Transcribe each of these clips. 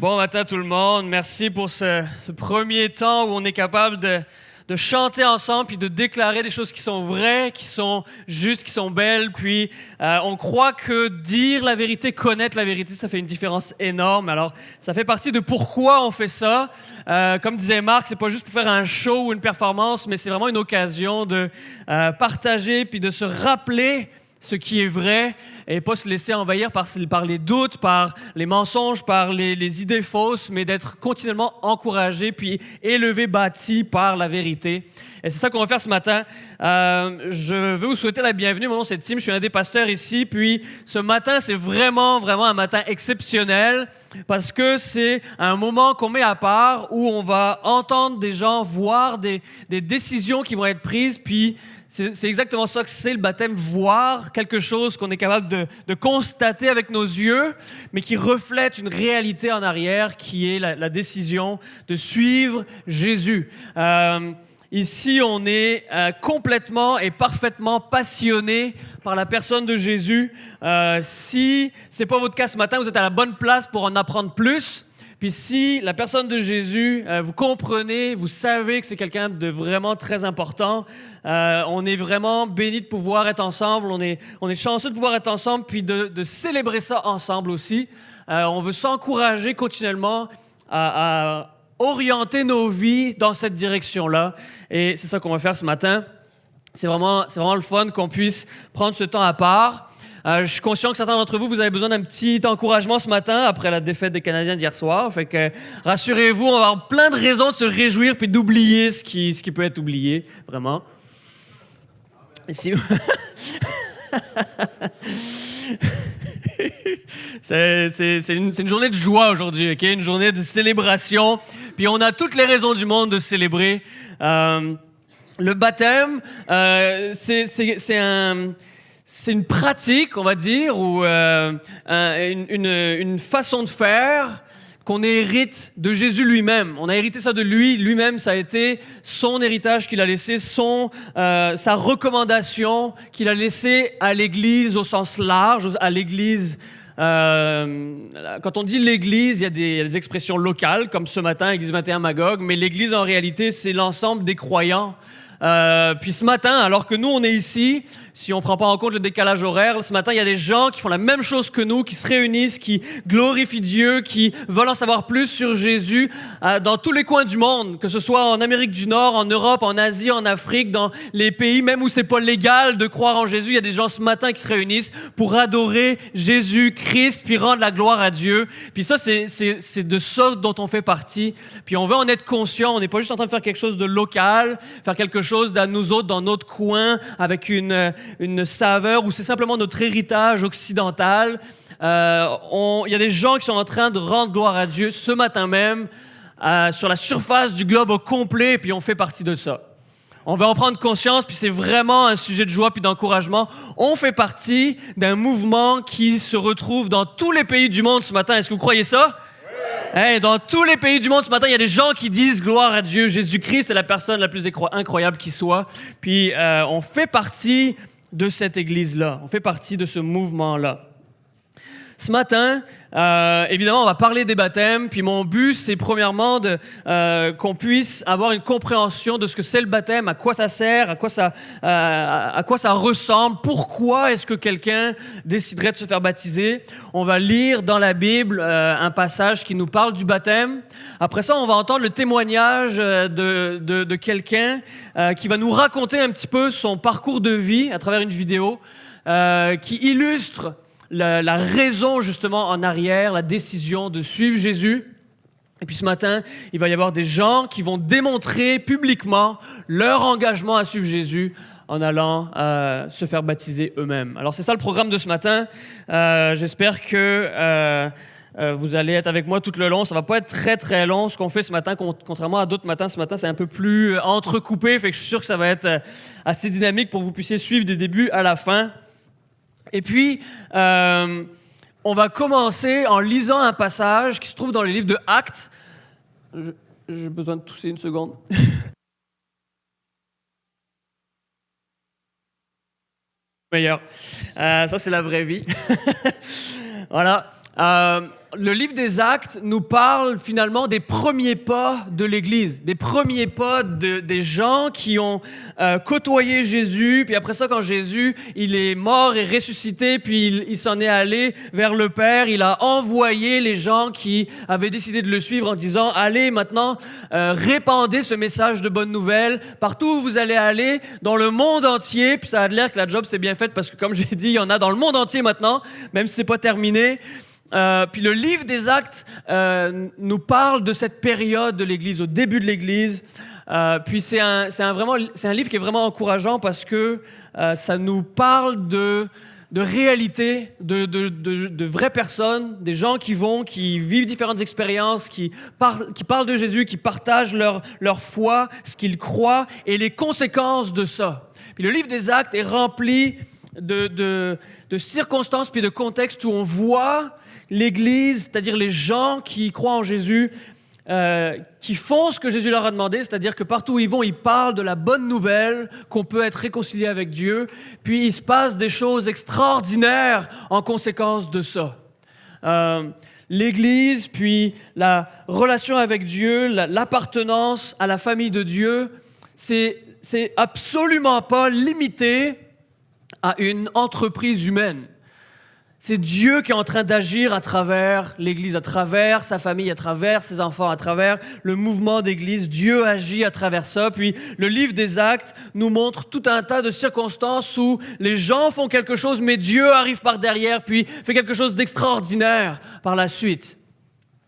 Bon matin tout le monde. Merci pour ce premier temps où on est capable de chanter ensemble puis de déclarer des choses qui sont vraies, qui sont justes, qui sont belles. Puis on croit que dire la vérité, connaître la vérité, ça fait une différence énorme. Alors ça fait partie de pourquoi on fait ça. Comme disait Marc, c'est pas juste pour faire un show ou une performance, mais c'est vraiment une occasion de partager puis de se rappeler ce qui est vrai et pas se laisser envahir par les doutes, par les mensonges, par les idées fausses, mais d'être continuellement encouragé puis élevé, bâti par la vérité. Et c'est ça qu'on va faire ce matin. Je veux vous souhaiter la bienvenue. Mon nom, c'est Tim. Je suis un des pasteurs ici. Puis ce matin, c'est vraiment un matin exceptionnel parce que c'est un moment qu'on met à part où on va entendre des gens, voir des décisions qui vont être prises. Puis c'est exactement ça que c'est le baptême, voir quelque chose qu'on est capable de constater avec nos yeux, mais qui reflète une réalité en arrière qui est la décision de suivre Jésus. Ici, on est complètement et parfaitement passionné par la personne de Jésus. Si c'est pas votre cas ce matin, vous êtes à la bonne place pour en apprendre plus. Puis si la personne de Jésus, vous comprenez, vous savez que c'est quelqu'un de vraiment très important, on est vraiment béni de pouvoir être ensemble, on est chanceux de pouvoir être ensemble, puis de célébrer ça ensemble aussi. On veut s'encourager continuellement à orienter nos vies dans cette direction-là. Et c'est ça qu'on va faire ce matin. C'est vraiment le fun qu'on puisse prendre ce temps à part. Je suis conscient que certains d'entre vous, vous avez besoin d'un petit encouragement ce matin après la défaite des Canadiens d'hier soir. Fait que rassurez-vous, on va avoir plein de raisons de se réjouir puis d'oublier ce qui peut être oublié, vraiment. C'est une journée de joie aujourd'hui, ok? Une journée de célébration. Puis on a toutes les raisons du monde de célébrer. Le baptême, c'est une pratique, on va dire, ou une façon de faire qu'on hérite de Jésus lui-même. On a hérité ça de lui. Lui-même, ça a été son héritage qu'il a laissé, sa recommandation qu'il a laissée à l'Église au sens large, à l'Église. Quand on dit l'Église, il y a des expressions locales, comme ce matin, Église 21 Magog, mais l'Église, en réalité, c'est l'ensemble des croyants. Puis ce matin, alors que nous, on est ici, si on ne prend pas en compte le décalage horaire, ce matin, il y a des gens qui font la même chose que nous, qui se réunissent, qui glorifient Dieu, qui veulent en savoir plus sur Jésus dans tous les coins du monde, que ce soit en Amérique du Nord, en Europe, en Asie, en Afrique, dans les pays même où c'est pas légal de croire en Jésus. Il y a des gens ce matin qui se réunissent pour adorer Jésus-Christ, puis rendre la gloire à Dieu. Puis ça, c'est de ça dont on fait partie. Puis on veut en être conscient. On n'est pas juste en train de faire quelque chose de local, faire quelque chose à nous autres dans notre coin avec une saveur où c'est simplement notre héritage occidental. Il y a des gens qui sont en train de rendre gloire à Dieu ce matin même sur la surface du globe au complet, puis on fait partie de ça. On veut en prendre conscience, puis c'est vraiment un sujet de joie puis d'encouragement. On fait partie d'un mouvement qui se retrouve dans tous les pays du monde ce matin. Est-ce que vous croyez ça? Hey, dans tous les pays du monde ce matin, il y a des gens qui disent gloire à Dieu. Jésus-Christ est la personne la plus incroyable qui soit. Puis on fait partie de cette église-là. On fait partie de ce mouvement-là. Ce matin, évidemment, on va parler des baptêmes. Puis mon but, c'est premièrement qu'on puisse avoir une compréhension de ce que c'est le baptême, à quoi ça sert, à quoi ça ressemble, pourquoi est-ce que quelqu'un déciderait de se faire baptiser. On va lire dans la Bible un passage qui nous parle du baptême. Après ça, on va entendre le témoignage de quelqu'un qui va nous raconter un petit peu son parcours de vie à travers une vidéo qui illustre la raison justement en arrière, la décision de suivre Jésus. Et puis ce matin, il va y avoir des gens qui vont démontrer publiquement leur engagement à suivre Jésus en allant se faire baptiser eux-mêmes. Alors c'est ça le programme de ce matin. J'espère que vous allez être avec moi tout le long. Ça va pas être très très long ce qu'on fait ce matin, contrairement à d'autres matins. Ce matin, c'est un peu plus entrecoupé, fait que je suis sûr que ça va être assez dynamique pour que vous puissiez suivre du début à la fin. Et puis, on va commencer en lisant un passage qui se trouve dans le livre de Actes. J'ai besoin de tousser une seconde. Meilleur. Ça, c'est la vraie vie. Voilà. le livre des Actes nous parle finalement des premiers pas de l'Église, des premiers pas des gens qui ont côtoyé Jésus, puis après ça, quand Jésus, il est mort et ressuscité, puis il s'en est allé vers le Père, il a envoyé les gens qui avaient décidé de le suivre en disant, allez maintenant, répandez ce message de bonne nouvelle partout où vous allez aller, dans le monde entier, puis ça a l'air que la job c'est bien faite parce que comme j'ai dit, il y en a dans le monde entier maintenant, même si c'est pas terminé. Puis le livre des Actes nous parle de cette période de l'Église, au début de l'Église. Puis c'est un livre qui est vraiment encourageant parce que ça nous parle de réalité, de vraies personnes, des gens qui vivent différentes expériences, qui parlent de Jésus, qui partagent leur foi, ce qu'ils croient et les conséquences de ça. Puis le livre des Actes est rempli de circonstances puis de contextes où on voit l'Église, c'est-à-dire les gens qui croient en Jésus, qui font ce que Jésus leur a demandé, c'est-à-dire que partout où ils vont, ils parlent de la bonne nouvelle qu'on peut être réconcilié avec Dieu, puis il se passe des choses extraordinaires en conséquence de ça. L'Église, puis la relation avec Dieu, l'appartenance à la famille de Dieu, c'est absolument pas limité à une entreprise humaine. C'est Dieu qui est en train d'agir à travers l'Église, à travers sa famille, à travers ses enfants, à travers le mouvement d'Église. Dieu agit à travers ça. Puis le livre des Actes nous montre tout un tas de circonstances où les gens font quelque chose, mais Dieu arrive par derrière, puis fait quelque chose d'extraordinaire par la suite.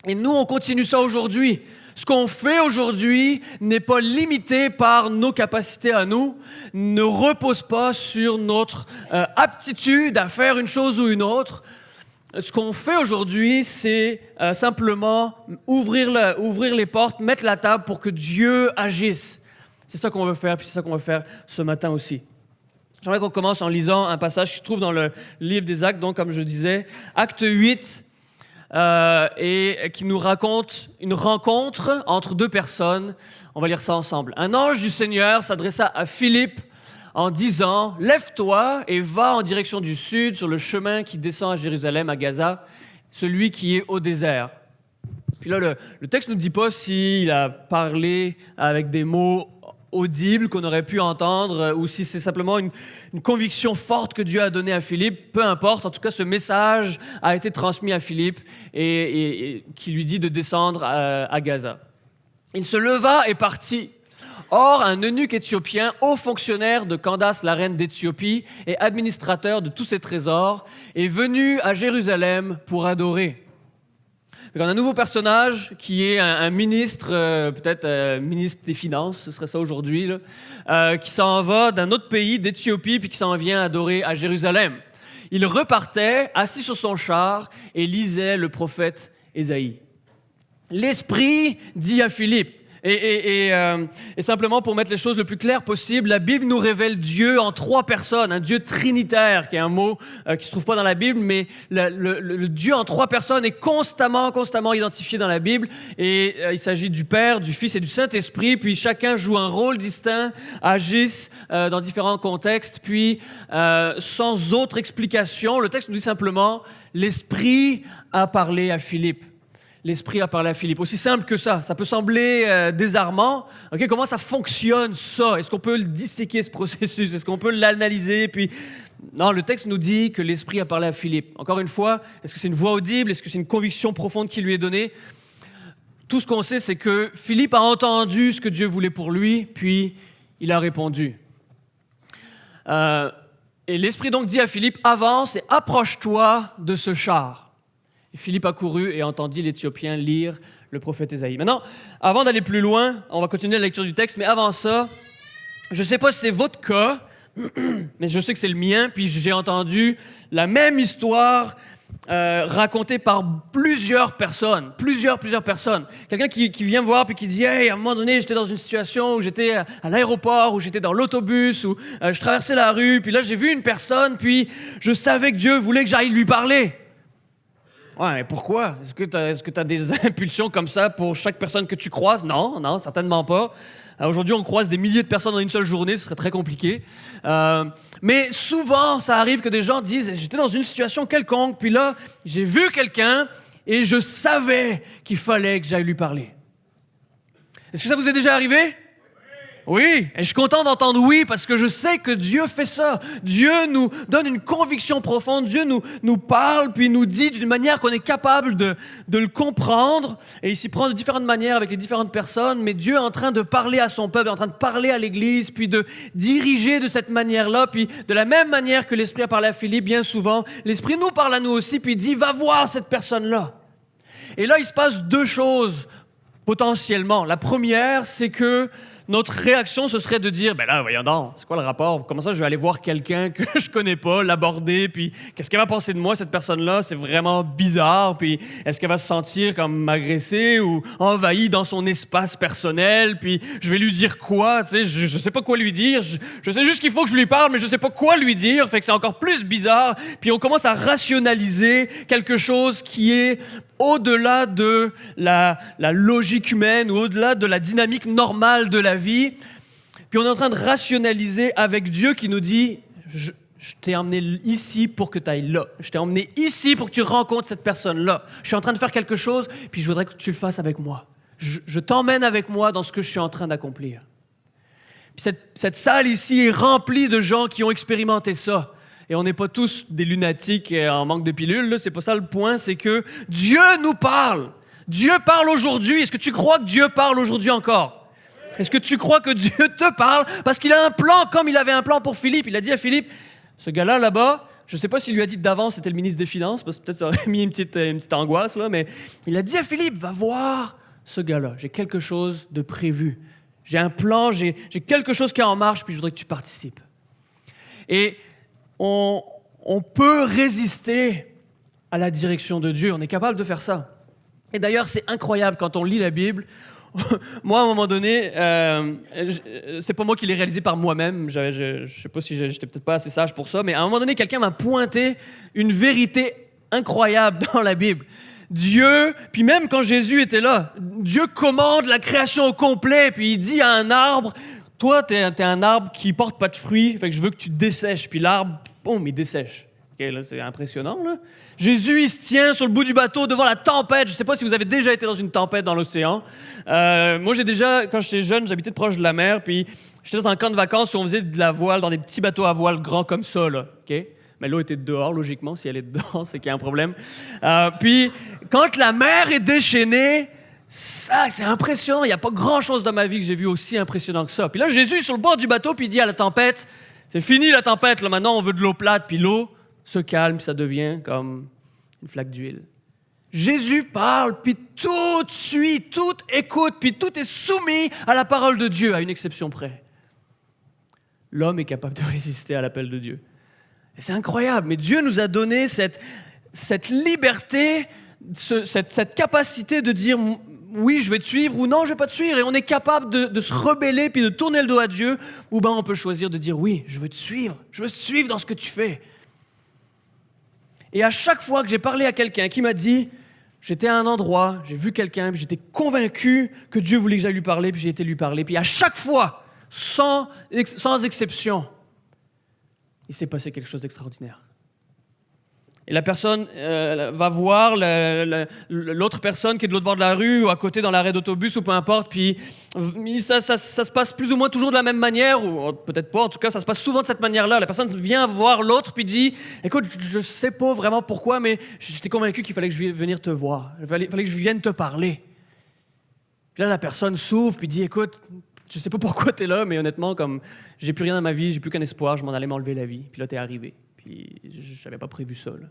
Et nous, on continue ça aujourd'hui. Ce qu'on fait aujourd'hui n'est pas limité par nos capacités à nous, ne repose pas sur notre aptitude à faire une chose ou une autre. Ce qu'on fait aujourd'hui, c'est simplement ouvrir les portes, mettre la table pour que Dieu agisse. C'est ça qu'on veut faire, puis c'est ça qu'on va faire ce matin aussi. J'aimerais qu'on commence en lisant un passage qui se trouve dans le livre des Actes, donc comme je disais, Acte 8, et qui nous raconte une rencontre entre deux personnes. On va lire ça ensemble. Un ange du Seigneur s'adressa à Philippe en disant « Lève-toi et va en direction du sud sur le chemin qui descend à Jérusalem, à Gaza, celui qui est au désert. » Puis là, le texte ne nous dit pas s'il a parlé avec des mots audible qu'on aurait pu entendre ou si c'est simplement une conviction forte que Dieu a donnée à Philippe, peu importe. En tout cas, ce message a été transmis à Philippe et qui lui dit de descendre à Gaza. Il se leva et partit. Or, un eunuque éthiopien, haut fonctionnaire de Candace, la reine d'Éthiopie, et administrateur de tous ses trésors, est venu à Jérusalem pour adorer. On a un nouveau personnage qui est un ministre, peut-être ministre des Finances, ce serait ça aujourd'hui, là, qui s'en va d'un autre pays, d'Éthiopie, puis qui s'en vient adorer à Jérusalem. Il repartait, assis sur son char, et lisait le prophète Ésaïe. L'Esprit dit à Philippe, et simplement pour mettre les choses le plus clair possible, la Bible nous révèle Dieu en trois personnes, un Dieu trinitaire, qui est un mot qui ne se trouve pas dans la Bible, mais le Dieu en trois personnes est constamment identifié dans la Bible, et il s'agit du Père, du Fils et du Saint-Esprit, puis chacun joue un rôle distinct, agissent dans différents contextes, puis sans autre explication, le texte nous dit simplement « L'Esprit a parlé à Philippe ». L'Esprit a parlé à Philippe. Aussi simple que ça. Ça peut sembler désarmant. Okay, comment ça fonctionne, ça? Est-ce qu'on peut le disséquer, ce processus? Est-ce qu'on peut l'analyser? Puis... Non, le texte nous dit que l'Esprit a parlé à Philippe. Encore une fois, est-ce que c'est une voix audible? Est-ce que c'est une conviction profonde qui lui est donnée? Tout ce qu'on sait, c'est que Philippe a entendu ce que Dieu voulait pour lui, puis il a répondu. Et l'Esprit donc dit à Philippe, « Avance et approche-toi de ce char. » Philippe a couru et entendit l'Éthiopien lire le prophète Ésaïe. Maintenant, avant d'aller plus loin, on va continuer la lecture du texte, mais avant ça, je ne sais pas si c'est votre cas, mais je sais que c'est le mien, puis j'ai entendu la même histoire racontée par plusieurs personnes. Quelqu'un qui vient me voir puis qui dit « Hey, à un moment donné, j'étais dans une situation où j'étais à l'aéroport, où j'étais dans l'autobus, où je traversais la rue, puis là, j'ai vu une personne, puis je savais que Dieu voulait que j'aille lui parler. » Ouais, mais pourquoi? Est-ce que tu as des impulsions comme ça pour chaque personne que tu croises? Non, certainement pas. Aujourd'hui, on croise des milliers de personnes en une seule journée, ce serait très compliqué. Mais souvent, ça arrive que des gens disent « J'étais dans une situation quelconque, puis là, j'ai vu quelqu'un, et je savais qu'il fallait que j'aille lui parler. Est-ce que ça vous est déjà arrivé? Oui, et je suis content d'entendre oui, parce que je sais que Dieu fait ça. Dieu nous donne une conviction profonde, Dieu nous parle, puis nous dit d'une manière qu'on est capable de le comprendre, et il s'y prend de différentes manières avec les différentes personnes, mais Dieu est en train de parler à son peuple, est en train de parler à l'Église, puis de diriger de cette manière-là, puis de la même manière que l'Esprit a parlé à Philippe, bien souvent, l'Esprit nous parle à nous aussi, puis il dit « Va voir cette personne-là ». Et là, il se passe deux choses, potentiellement. La première, c'est que notre réaction, ce serait de dire, ben là, voyons donc, c'est quoi le rapport? Comment ça, je vais aller voir quelqu'un que je connais pas, l'aborder, puis qu'est-ce qu'elle va penser de moi, cette personne-là? C'est vraiment bizarre, puis est-ce qu'elle va se sentir comme agressée ou envahie dans son espace personnel, puis je vais lui dire quoi, tu sais, je sais pas quoi lui dire, je sais juste qu'il faut que je lui parle, mais je sais pas quoi lui dire, fait que c'est encore plus bizarre, puis on commence à rationaliser quelque chose qui est au-delà de la logique humaine ou au-delà de la dynamique normale de la vie. Puis on est en train de rationaliser avec Dieu qui nous dit « Je t'ai emmené ici pour que tu ailles là. Je t'ai emmené ici pour que tu rencontres cette personne-là. Je suis en train de faire quelque chose, puis je voudrais que tu le fasses avec moi. Je t'emmène avec moi dans ce que je suis en train d'accomplir. » Puis cette salle ici est remplie de gens qui ont expérimenté ça. Et on n'est pas tous des lunatiques en manque de pilules, là. C'est pas ça le point, c'est que Dieu nous parle. Dieu parle aujourd'hui. Est-ce que tu crois que Dieu parle aujourd'hui encore? Est-ce que tu crois que Dieu te parle? Parce qu'il a un plan comme il avait un plan pour Philippe. Il a dit à Philippe, ce gars-là, là-bas, je ne sais pas s'il lui a dit d'avance, c'était le ministre des Finances, parce que peut-être ça aurait mis une petite angoisse, là, mais il a dit à Philippe, va voir ce gars-là. J'ai quelque chose de prévu. J'ai un plan, j'ai quelque chose qui est en marche, puis je voudrais que tu participes. Et on peut résister à la direction de Dieu. On est capable de faire ça. Et d'ailleurs, c'est incroyable quand on lit la Bible. Moi, à un moment donné, c'est pas moi qui l'ai réalisé par moi-même. Je sais pas si j'étais peut-être pas assez sage pour ça, mais à un moment donné, quelqu'un m'a pointé une vérité incroyable dans la Bible. Dieu, puis même quand Jésus était là, Dieu commande la création au complet, puis il dit à un arbre, toi, t'es un arbre qui porte pas de fruits, fait que je veux que tu dessèches. Puis l'arbre, boum, il dessèche. Okay, là, c'est impressionnant, là. Jésus, il se tient sur le bout du bateau devant la tempête. Je sais pas si vous avez déjà été dans une tempête dans l'océan. Moi, quand j'étais jeune, j'habitais proche de la mer, puis j'étais dans un camp de vacances où on faisait de la voile dans des petits bateaux à voile grands comme ça, là. Okay? Mais l'eau était dehors, logiquement. Si elle est dehors, c'est qu'il y a un problème. Puis, quand la mer est déchaînée, ça, c'est impressionnant. Il n'y a pas grand-chose dans ma vie que j'ai vu aussi impressionnant que ça. Puis là, Jésus, sur le bord du bateau, puis il dit à la tempête, c'est fini la tempête, là, maintenant on veut de l'eau plate, puis l'eau se calme, puis ça devient comme une flaque d'huile. Jésus parle, puis tout suit, tout écoute, puis tout est soumis à la parole de Dieu, à une exception près. L'homme est capable de résister à l'appel de Dieu. Et c'est incroyable, mais Dieu nous a donné cette liberté, cette capacité de dire oui, je vais te suivre, ou non, je vais pas te suivre. Et on est capable de se rebeller puis de tourner le dos à Dieu, ou bien on peut choisir de dire oui, je veux te suivre dans ce que tu fais. Et à chaque fois que j'ai parlé à quelqu'un qui m'a dit, j'étais à un endroit, j'ai vu quelqu'un, puis j'étais convaincu que Dieu voulait que j'aille lui parler, puis j'ai été lui parler. Puis à chaque fois, sans exception, il s'est passé quelque chose d'extraordinaire. Et la personne va voir l'autre personne qui est de l'autre bord de la rue ou à côté dans l'arrêt d'autobus ou peu importe, puis ça se passe plus ou moins toujours de la même manière, ou peut-être pas, en tout cas ça se passe souvent de cette manière-là. La personne vient voir l'autre puis dit « Écoute, je sais pas vraiment pourquoi, mais j'étais convaincu qu'il fallait que je vienne venir te voir, il fallait que je vienne te parler. » Puis là, la personne s'ouvre puis dit « Écoute, je sais pas pourquoi t'es là, mais honnêtement, comme j'ai plus rien dans ma vie, j'ai plus qu'un espoir, je m'en allais m'enlever la vie, puis là t'es arrivé. » Puis j'avais pas prévu ça, là.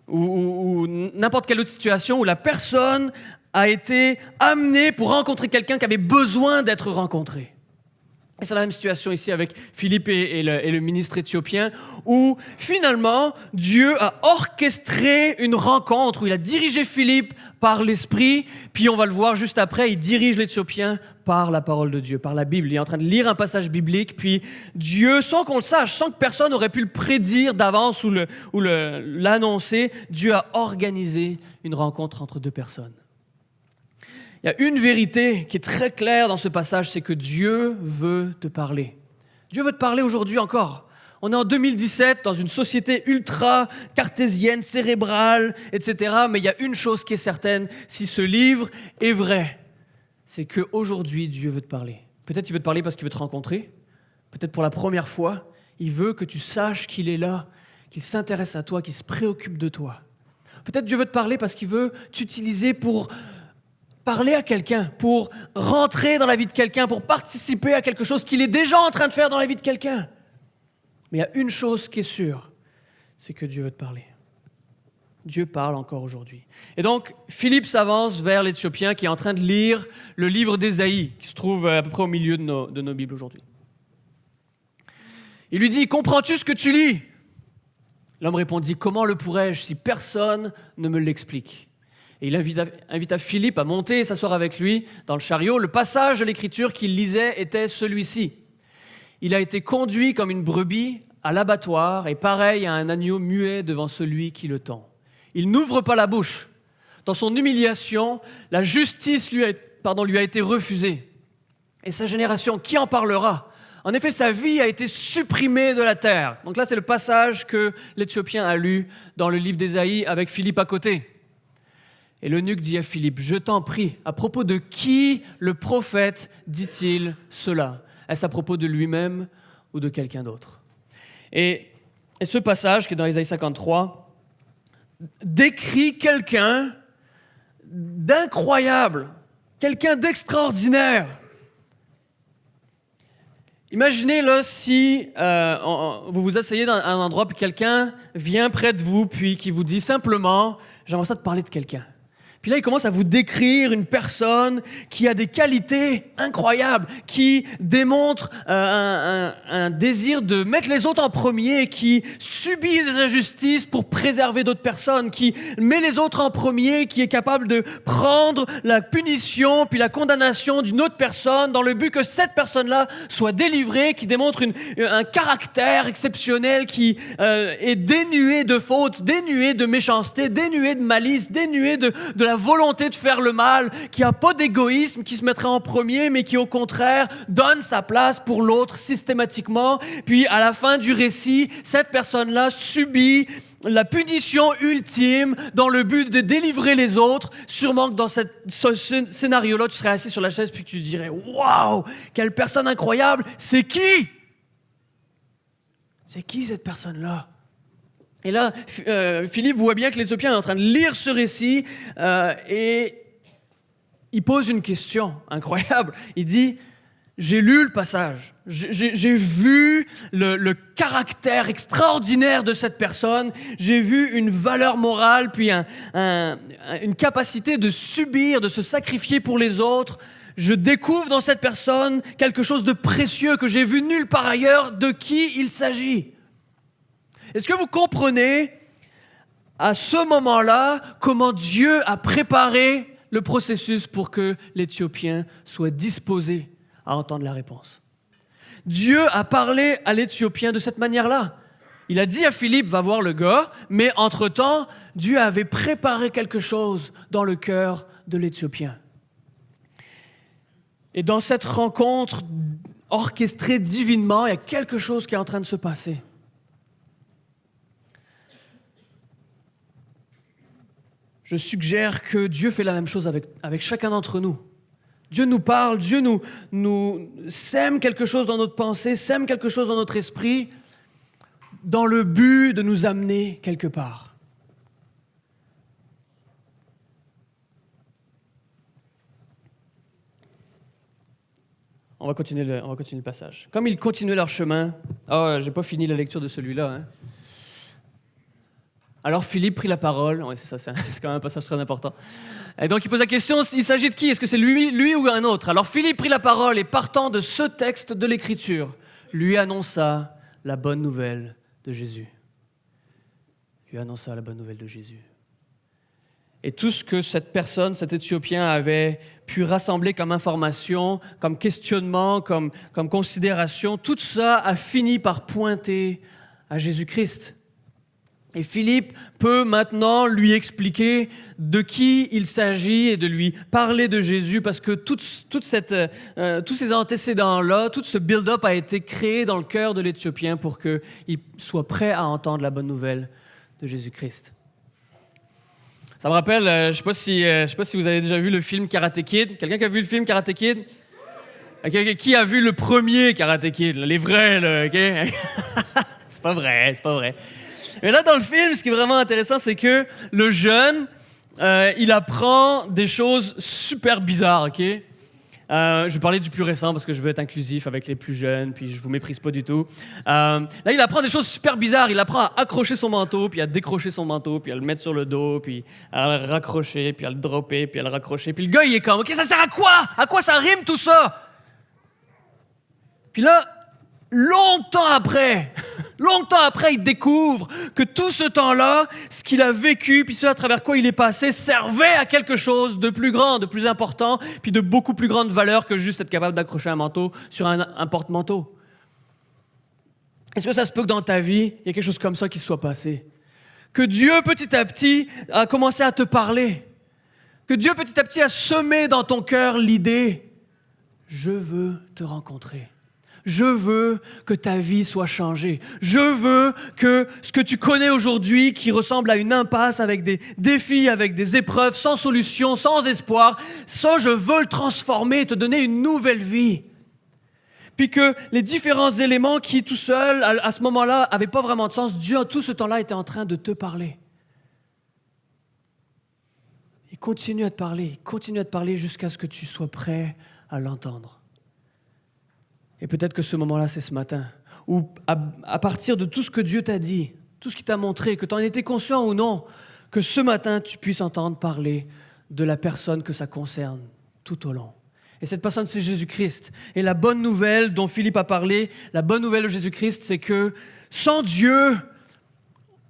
Ou n'importe quelle autre situation où la personne a été amenée pour rencontrer quelqu'un qui avait besoin d'être rencontré. Et c'est la même situation ici avec Philippe et le ministre éthiopien, où finalement, Dieu a orchestré une rencontre, où il a dirigé Philippe par l'Esprit, puis on va le voir juste après, il dirige l'Éthiopien par la parole de Dieu, par la Bible. Il est en train de lire un passage biblique, puis Dieu, sans qu'on le sache, sans que personne n'aurait pu le prédire d'avance ou l'annoncer, Dieu a organisé une rencontre entre deux personnes. Il y a une vérité qui est très claire dans ce passage, c'est que Dieu veut te parler. Dieu veut te parler aujourd'hui encore. On est en 2017 dans une société ultra cartésienne, cérébrale, etc. Mais il y a une chose qui est certaine, si ce livre est vrai, c'est qu'aujourd'hui, Dieu veut te parler. Peut-être il veut te parler parce qu'il veut te rencontrer. Peut-être pour la première fois, il veut que tu saches qu'il est là, qu'il s'intéresse à toi, qu'il se préoccupe de toi. Peut-être Dieu veut te parler parce qu'il veut t'utiliser pour parler à quelqu'un, pour rentrer dans la vie de quelqu'un, pour participer à quelque chose qu'il est déjà en train de faire dans la vie de quelqu'un. Mais il y a une chose qui est sûre, c'est que Dieu veut te parler. Dieu parle encore aujourd'hui. Et donc, Philippe s'avance vers l'Éthiopien qui est en train de lire le livre d'Ésaïe, qui se trouve à peu près au milieu de nos Bibles aujourd'hui. Il lui dit, « Comprends-tu ce que tu lis ?» L'homme répondit, « Comment le pourrais-je si personne ne me l'explique ?» Et il invita Philippe à monter et s'asseoir avec lui dans le chariot. Le passage de l'Écriture qu'il lisait était celui-ci. Il a été conduit comme une brebis à l'abattoir et pareil à un agneau muet devant celui qui le tend. Il n'ouvre pas la bouche. Dans son humiliation, la justice lui a été refusée. Et sa génération, qui en parlera ? En effet, sa vie a été supprimée de la terre. Donc là, c'est le passage que l'Éthiopien a lu dans le livre d'Ésaïe avec Philippe à côté. Et l'eunuque dit à Philippe, « Je t'en prie, à propos de qui le prophète dit-il cela ? Est-ce à propos de lui-même ou de quelqu'un d'autre ?» Et ce passage, qui est dans Ésaïe 53, décrit quelqu'un d'incroyable, quelqu'un d'extraordinaire. Imaginez là si vous vous asseyez dans un endroit puis quelqu'un vient près de vous puis qui vous dit simplement « J'aimerais ça te parler de quelqu'un ». Puis là, il commence à vous décrire une personne qui a des qualités incroyables, qui démontre un désir de mettre les autres en premier, qui subit des injustices pour préserver d'autres personnes, qui met les autres en premier, qui est capable de prendre la punition puis la condamnation d'une autre personne dans le but que cette personne-là soit délivrée, qui démontre un caractère exceptionnel qui est dénué de fautes, dénué de méchanceté, dénué de malice, dénué de la volonté de faire le mal, qui n'a pas d'égoïsme, qui se mettrait en premier, mais qui au contraire donne sa place pour l'autre systématiquement. Puis à la fin du récit, cette personne-là subit la punition ultime dans le but de délivrer les autres. Sûrement que dans ce scénario-là, tu serais assis sur la chaise puis que tu dirais « Waouh, quelle personne incroyable! C'est qui? C'est qui cette personne-là? » Et là, Philippe voit bien que l'Éthiopien est en train de lire ce récit et il pose une question incroyable. Il dit, j'ai lu le passage, j'ai vu le caractère extraordinaire de cette personne, j'ai vu une valeur morale, puis une capacité de subir, de se sacrifier pour les autres. Je découvre dans cette personne quelque chose de précieux que j'ai vu nulle part ailleurs. De qui il s'agit? Est-ce que vous comprenez à ce moment-là comment Dieu a préparé le processus pour que l'Éthiopien soit disposé à entendre la réponse? Dieu a parlé à l'Éthiopien de cette manière-là. Il a dit à Philippe, va voir le gars, mais entre-temps, Dieu avait préparé quelque chose dans le cœur de l'Éthiopien. Et dans cette rencontre orchestrée divinement, il y a quelque chose qui est en train de se passer. Je suggère que Dieu fait la même chose avec chacun d'entre nous. Dieu nous parle, Dieu nous sème quelque chose dans notre pensée, sème quelque chose dans notre esprit, dans le but de nous amener quelque part. On va continuer le passage. Comme ils continuaient leur chemin, j'ai pas fini la lecture de celui-là, hein. Alors Philippe prit la parole, ouais, c'est quand même un passage très important. Et donc il pose la question, il s'agit de qui? Est-ce que c'est lui ou un autre? Alors Philippe prit la parole et partant de ce texte de l'Écriture, lui annonça la bonne nouvelle de Jésus. Et tout ce que cette personne, cet Éthiopien avait pu rassembler comme information, comme questionnement, comme considération, tout ça a fini par pointer à Jésus-Christ. Et Philippe peut maintenant lui expliquer de qui il s'agit et de lui parler de Jésus parce que tous ces antécédents-là, tout ce build-up a été créé dans le cœur de l'Éthiopien pour qu'il soit prêt à entendre la bonne nouvelle de Jésus-Christ. Ça me rappelle, je ne sais pas si vous avez déjà vu le film Karate Kid. Quelqu'un qui a vu le film Karate Kid? Okay. Qui a vu le premier Karate Kid? Les vrais, là, OK? C'est pas vrai. Mais là, dans le film, ce qui est vraiment intéressant, c'est que le jeune, il apprend des choses super bizarres, OK? Je vais parler du plus récent parce que je veux être inclusif avec les plus jeunes, puis je vous méprise pas du tout. Là, il apprend des choses super bizarres. Il apprend à accrocher son manteau, puis à décrocher son manteau, puis à le mettre sur le dos, puis à le raccrocher, puis à le dropper, puis à le raccrocher. Puis le gars, il est comme, OK, ça sert à quoi? À quoi ça rime tout ça? Puis là, longtemps après, il découvre que tout ce temps-là, ce qu'il a vécu, puis ce à travers quoi il est passé, servait à quelque chose de plus grand, de plus important, puis de beaucoup plus grande valeur que juste être capable d'accrocher un manteau sur un porte-manteau. Est-ce que ça se peut que dans ta vie, il y ait quelque chose comme ça qui se soit passé? Que Dieu, petit à petit, a commencé à te parler. Que Dieu, petit à petit, a semé dans ton cœur l'idée « Je veux te rencontrer ». Je veux que ta vie soit changée. Je veux que ce que tu connais aujourd'hui, qui ressemble à une impasse avec des défis, avec des épreuves, sans solution, sans espoir, ça, je veux le transformer, te donner une nouvelle vie. Puis que les différents éléments qui, tout seuls, à ce moment-là, n'avaient pas vraiment de sens, Dieu, tout ce temps-là, était en train de te parler. Il continue à te parler jusqu'à ce que tu sois prêt à l'entendre. Et peut-être que ce moment-là, c'est ce matin, où à partir de tout ce que Dieu t'a dit, tout ce qu'il t'a montré, que tu en étais conscient ou non, que ce matin, tu puisses entendre parler de la personne que ça concerne tout au long. Et cette personne, c'est Jésus-Christ. Et la bonne nouvelle dont Philippe a parlé, la bonne nouvelle de Jésus-Christ, c'est que sans Dieu,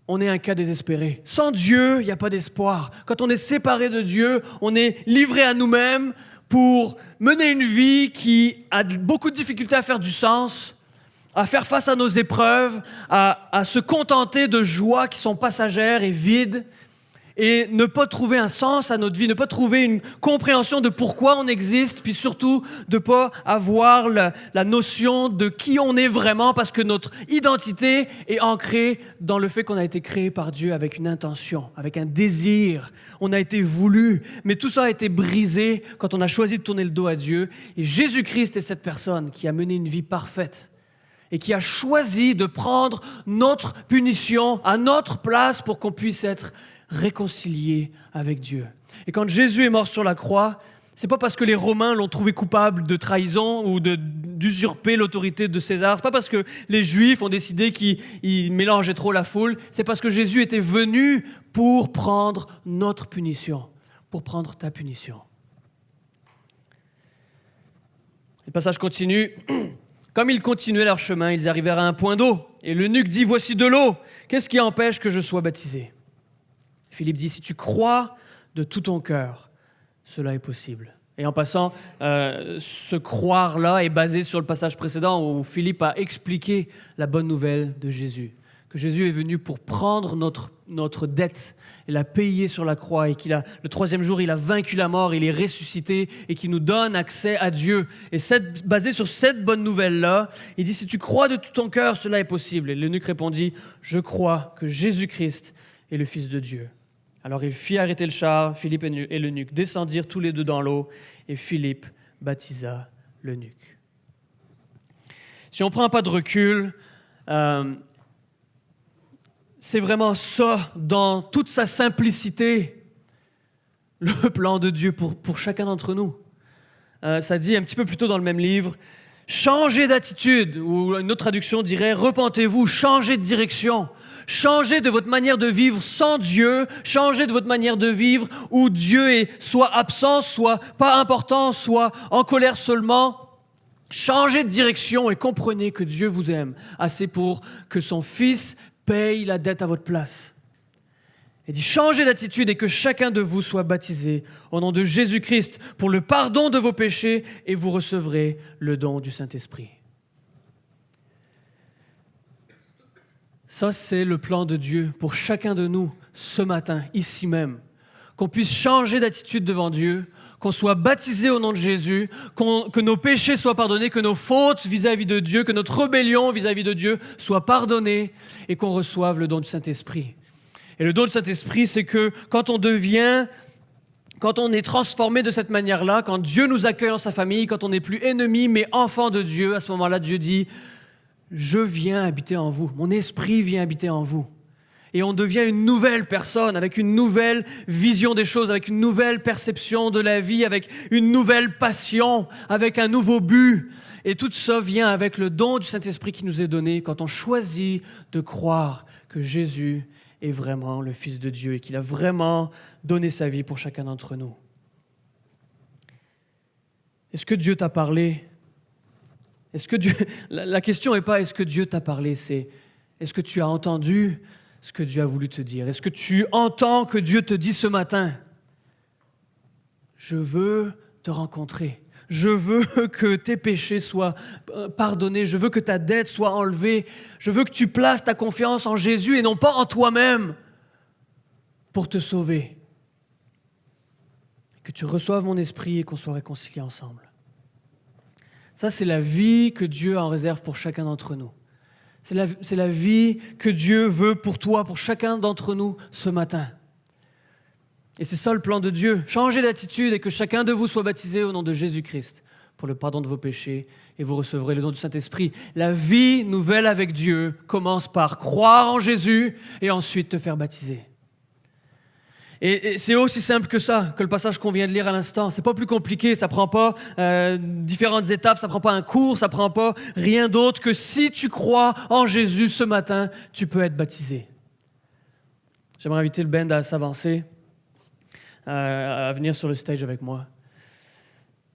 on est un cas désespéré. Sans Dieu, il n'y a pas d'espoir. Quand on est séparé de Dieu, on est livré à nous-mêmes, pour mener une vie qui a beaucoup de difficultés à faire du sens, à faire face à nos épreuves, à se contenter de joies qui sont passagères et vides, et ne pas trouver un sens à notre vie, ne pas trouver une compréhension de pourquoi on existe, puis surtout de ne pas avoir la notion de qui on est vraiment, parce que notre identité est ancrée dans le fait qu'on a été créé par Dieu avec une intention, avec un désir. On a été voulu, mais tout ça a été brisé quand on a choisi de tourner le dos à Dieu. Et Jésus-Christ est cette personne qui a mené une vie parfaite et qui a choisi de prendre notre punition à notre place pour qu'on puisse être réconcilié avec Dieu. Et quand Jésus est mort sur la croix, c'est pas parce que les Romains l'ont trouvé coupable de trahison ou d'usurper l'autorité de César. C'est pas parce que les Juifs ont décidé qu'ils mélangeaient trop la foule. C'est parce que Jésus était venu pour prendre notre punition, pour prendre ta punition. Le passage continue. Comme ils continuaient leur chemin, ils arrivèrent à un point d'eau. Et l'eunuque dit « Voici de l'eau. Qu'est-ce qui empêche que je sois baptisé ?» Philippe dit, si tu crois de tout ton cœur, cela est possible. Et en passant, ce croire-là est basé sur le passage précédent où Philippe a expliqué la bonne nouvelle de Jésus. Que Jésus est venu pour prendre notre dette et la payer sur la croix et le troisième jour, il a vaincu la mort, il est ressuscité et qui nous donne accès à Dieu. Et basé sur cette bonne nouvelle-là, il dit, si tu crois de tout ton cœur, cela est possible. Et l'eunuque répondit, je crois que Jésus-Christ est le Fils de Dieu. Alors il fit arrêter le char, Philippe et l'eunuque descendirent tous les deux dans l'eau, et Philippe baptisa l'eunuque. Si on prend un pas de recul, c'est vraiment ça, dans toute sa simplicité, le plan de Dieu pour chacun d'entre nous. Ça dit un petit peu plus tôt dans le même livre, changez d'attitude, ou une autre traduction dirait, repentez-vous, changez de direction. Changez de votre manière de vivre sans Dieu, changez de votre manière de vivre où Dieu est soit absent, soit pas important, soit en colère seulement. Changez de direction et comprenez que Dieu vous aime assez pour que son Fils paye la dette à votre place. Il dit, changez d'attitude et que chacun de vous soit baptisé au nom de Jésus-Christ pour le pardon de vos péchés et vous recevrez le don du Saint-Esprit. Ça, c'est le plan de Dieu pour chacun de nous ce matin, ici même. Qu'on puisse changer d'attitude devant Dieu, qu'on soit baptisé au nom de Jésus, que nos péchés soient pardonnés, que nos fautes vis-à-vis de Dieu, que notre rébellion vis-à-vis de Dieu soit pardonnée et qu'on reçoive le don du Saint-Esprit. Et le don du Saint-Esprit, c'est que quand on est transformé de cette manière-là, quand Dieu nous accueille dans sa famille, quand on n'est plus ennemi mais enfant de Dieu, à ce moment-là, Dieu dit « Je viens habiter en vous, mon esprit vient habiter en vous ». Et on devient une nouvelle personne, avec une nouvelle vision des choses, avec une nouvelle perception de la vie, avec une nouvelle passion, avec un nouveau but. Et tout ça vient avec le don du Saint-Esprit qui nous est donné quand on choisit de croire que Jésus est vraiment le Fils de Dieu et qu'il a vraiment donné sa vie pour chacun d'entre nous. Est-ce que Dieu t'a parlé? La question n'est pas « est-ce que Dieu t'a parlé ?» c'est « est-ce que tu as entendu ce que Dieu a voulu te dire? Est-ce que tu entends que Dieu te dit ce matin, je veux te rencontrer, je veux que tes péchés soient pardonnés, je veux que ta dette soit enlevée, je veux que tu places ta confiance en Jésus et non pas en toi-même pour te sauver, que tu reçoives mon esprit et qu'on soit réconciliés ensemble. Ça, c'est la vie que Dieu en réserve pour chacun d'entre nous. C'est la vie que Dieu veut pour toi, pour chacun d'entre nous ce matin. Et c'est ça le plan de Dieu. Changez d'attitude et que chacun de vous soit baptisé au nom de Jésus-Christ pour le pardon de vos péchés et vous recevrez le don du Saint-Esprit. La vie nouvelle avec Dieu commence par croire en Jésus et ensuite te faire baptiser. Et c'est aussi simple que ça, que le passage qu'on vient de lire à l'instant. C'est pas plus compliqué, ça prend pas différentes étapes, ça prend pas un cours, ça prend pas rien d'autre que si tu crois en Jésus ce matin, tu peux être baptisé. J'aimerais inviter le band à s'avancer, à venir sur le stage avec moi.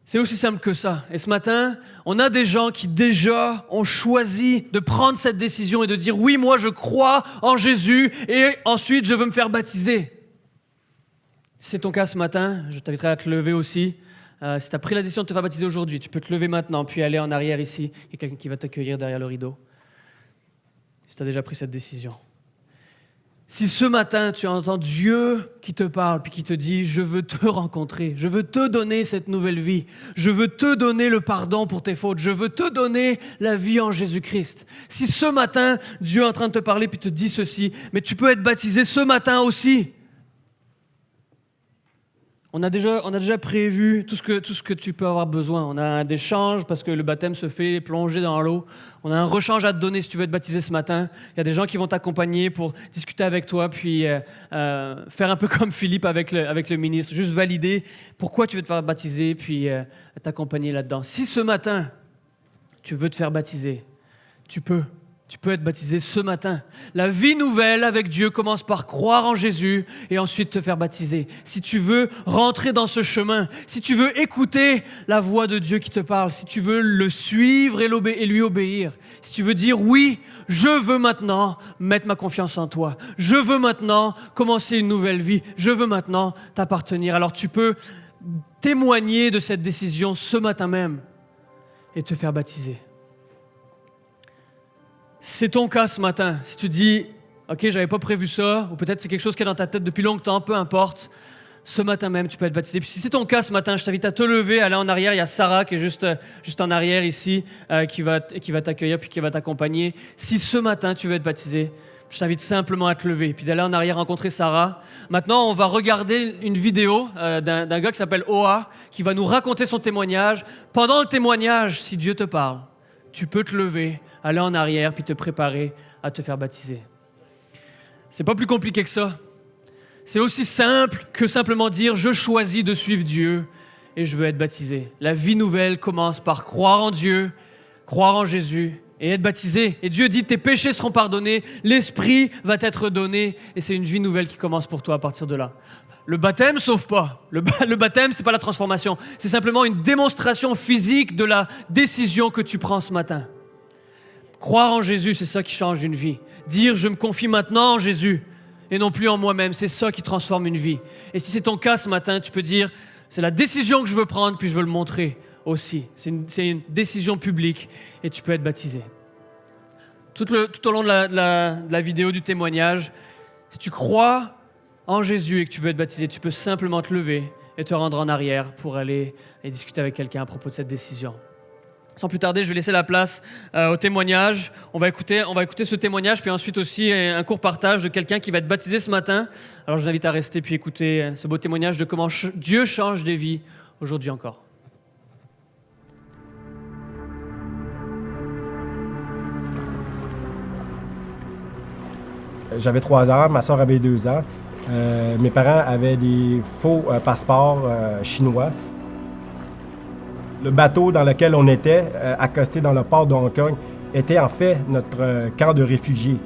C'est aussi simple que ça. Et ce matin, on a des gens qui déjà ont choisi de prendre cette décision et de dire « Oui, moi je crois en Jésus et ensuite je veux me faire baptiser ». Si c'est ton cas ce matin, je t'inviterai à te lever aussi. Si tu as pris la décision de te faire baptiser aujourd'hui, tu peux te lever maintenant, puis aller en arrière ici. Il y a quelqu'un qui va t'accueillir derrière le rideau. Si tu as déjà pris cette décision. Si ce matin, tu entends Dieu qui te parle, puis qui te dit « Je veux te rencontrer, je veux te donner cette nouvelle vie, je veux te donner le pardon pour tes fautes, je veux te donner la vie en Jésus-Christ. » Si ce matin, Dieu est en train de te parler, puis te dit ceci, mais tu peux être baptisé ce matin aussi. On a déjà prévu tout ce que tu peux avoir besoin. On a un échange parce que le baptême se fait plonger dans l'eau. On a un rechange à te donner si tu veux être baptisé ce matin. Il y a des gens qui vont t'accompagner pour discuter avec toi, puis faire un peu comme Philippe avec le ministre, juste valider pourquoi tu veux te faire baptiser, puis t'accompagner là-dedans. Si ce matin, tu veux te faire baptiser, tu peux être baptisé ce matin. La vie nouvelle avec Dieu commence par croire en Jésus et ensuite te faire baptiser. Si tu veux rentrer dans ce chemin, si tu veux écouter la voix de Dieu qui te parle, si tu veux le suivre et lui obéir, si tu veux dire oui, je veux maintenant mettre ma confiance en toi, je veux maintenant commencer une nouvelle vie, je veux maintenant t'appartenir. Alors tu peux témoigner de cette décision ce matin même et te faire baptiser. C'est ton cas ce matin. Si tu dis « Ok, j'avais pas prévu ça », ou peut-être c'est quelque chose qui est dans ta tête depuis longtemps, peu importe, ce matin même, tu peux être baptisé. Puis si c'est ton cas ce matin, je t'invite à te lever, aller en arrière. Il y a Sarah qui est juste en arrière ici, qui va t'accueillir puis qui va t'accompagner. Si ce matin, tu veux être baptisé, je t'invite simplement à te lever, puis d'aller en arrière rencontrer Sarah. Maintenant, on va regarder une vidéo d'un gars qui s'appelle Oa, qui va nous raconter son témoignage. Pendant le témoignage, si Dieu te parle, tu peux te lever, aller en arrière, puis te préparer à te faire baptiser. C'est pas plus compliqué que ça. C'est aussi simple que simplement dire « Je choisis de suivre Dieu et je veux être baptisé ». La vie nouvelle commence par croire en Dieu, croire en Jésus et être baptisé. Et Dieu dit « Tes péchés seront pardonnés, l'Esprit va t'être donné » et c'est une vie nouvelle qui commence pour toi à partir de là. Le baptême sauve pas. Le baptême, c'est pas la transformation. C'est simplement une démonstration physique de la décision que tu prends ce matin. Croire en Jésus, c'est ça qui change une vie. Dire « Je me confie maintenant en Jésus » et non plus en moi-même, c'est ça qui transforme une vie. Et si c'est ton cas ce matin, tu peux dire « C'est la décision que je veux prendre, puis je veux le montrer aussi. » C'est une décision publique et tu peux être baptisé. tout au long de la vidéo du témoignage, si tu crois en Jésus et que tu veux être baptisé, tu peux simplement te lever et te rendre en arrière pour aller et discuter avec quelqu'un à propos de cette décision. Sans plus tarder, je vais laisser la place au témoignage. On va écouter ce témoignage, puis ensuite aussi un court partage de quelqu'un qui va être baptisé ce matin. Alors je vous invite à rester puis écouter ce beau témoignage de comment Dieu change des vies aujourd'hui encore. J'avais 3 ans, ma soeur avait 2 ans. Mes parents avaient des faux passeports chinois. Le bateau dans lequel on était, accosté dans le port de Hong Kong, était en fait notre camp de réfugiés.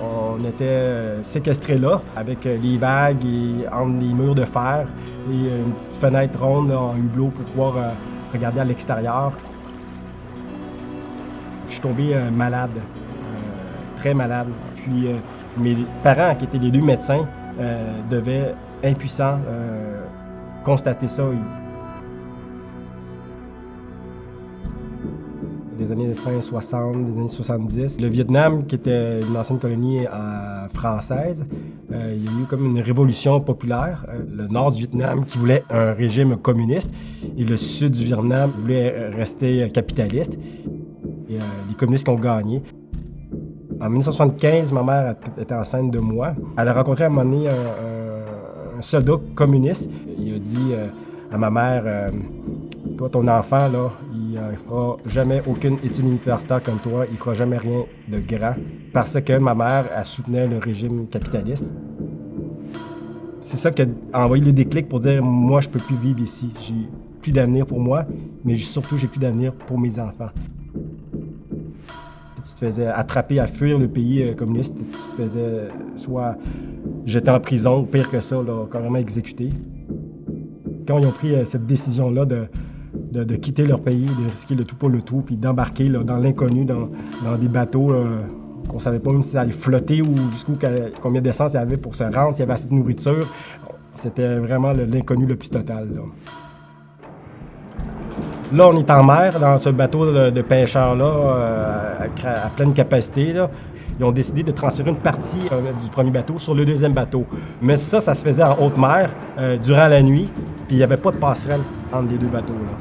On était séquestrés là, avec les vagues et entre les murs de fer et une petite fenêtre ronde là, en hublot pour pouvoir regarder à l'extérieur. Je suis tombé malade, très malade. Puis mes parents, qui étaient les 2 médecins, devaient, impuissants, constater ça. Des années fin 60, des années 70. Le Vietnam, qui était une ancienne colonie française, il y a eu comme une révolution populaire. Le nord du Vietnam qui voulait un régime communiste et le sud du Vietnam voulait rester capitaliste. Et les communistes ont gagné. En 1975, ma mère était enceinte de moi. Elle a rencontré à un moment donné un soldat communiste. Il a dit à ma mère, toi, ton enfant, là, il ne fera jamais aucune étude universitaire comme toi, il ne fera jamais rien de grand, parce que ma mère, elle soutenait le régime capitaliste. C'est ça qui a envoyé le déclic pour dire, moi, je ne peux plus vivre ici. J'ai plus d'avenir pour moi, mais surtout, j'ai plus d'avenir pour mes enfants. Tu te faisais attraper à fuir le pays communiste, tu te faisais soit jeter en prison, ou pire que ça, là, carrément exécuté. Quand ils ont pris cette décision-là de quitter leur pays, de risquer le tout pour le tout, puis d'embarquer là, dans l'inconnu, dans des bateaux qu'on ne savait pas même si ça allait flotter ou combien d'essence il y avait pour se rendre, s'il y avait assez de nourriture. C'était vraiment l'inconnu le plus total. Là, on est en mer, dans ce bateau de pêcheurs-là, à pleine capacité. Là. Ils ont décidé de transférer une partie du premier bateau sur le deuxième bateau. Mais ça se faisait en haute mer, durant la nuit, puis il n'y avait pas de passerelle entre les 2 bateaux. Là.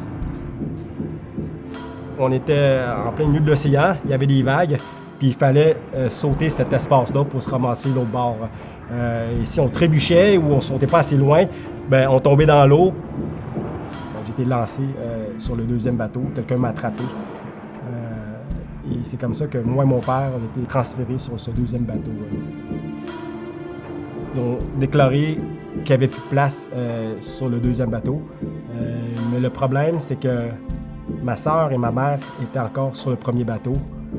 On était en plein milieu de l'océan, il y avait des vagues, puis il fallait sauter cet espace-là pour se ramasser l'autre bord. Et si on trébuchait ou on ne sautait pas assez loin, ben on tombait dans l'eau. J'ai été lancé sur le deuxième bateau, quelqu'un m'a attrapé. Et c'est comme ça que moi et mon père, on a été transférés sur ce deuxième bateau. Ils ont déclaré qu'il n'y avait plus de place sur le deuxième bateau. Mais le problème, c'est que ma sœur et ma mère étaient encore sur le premier bateau.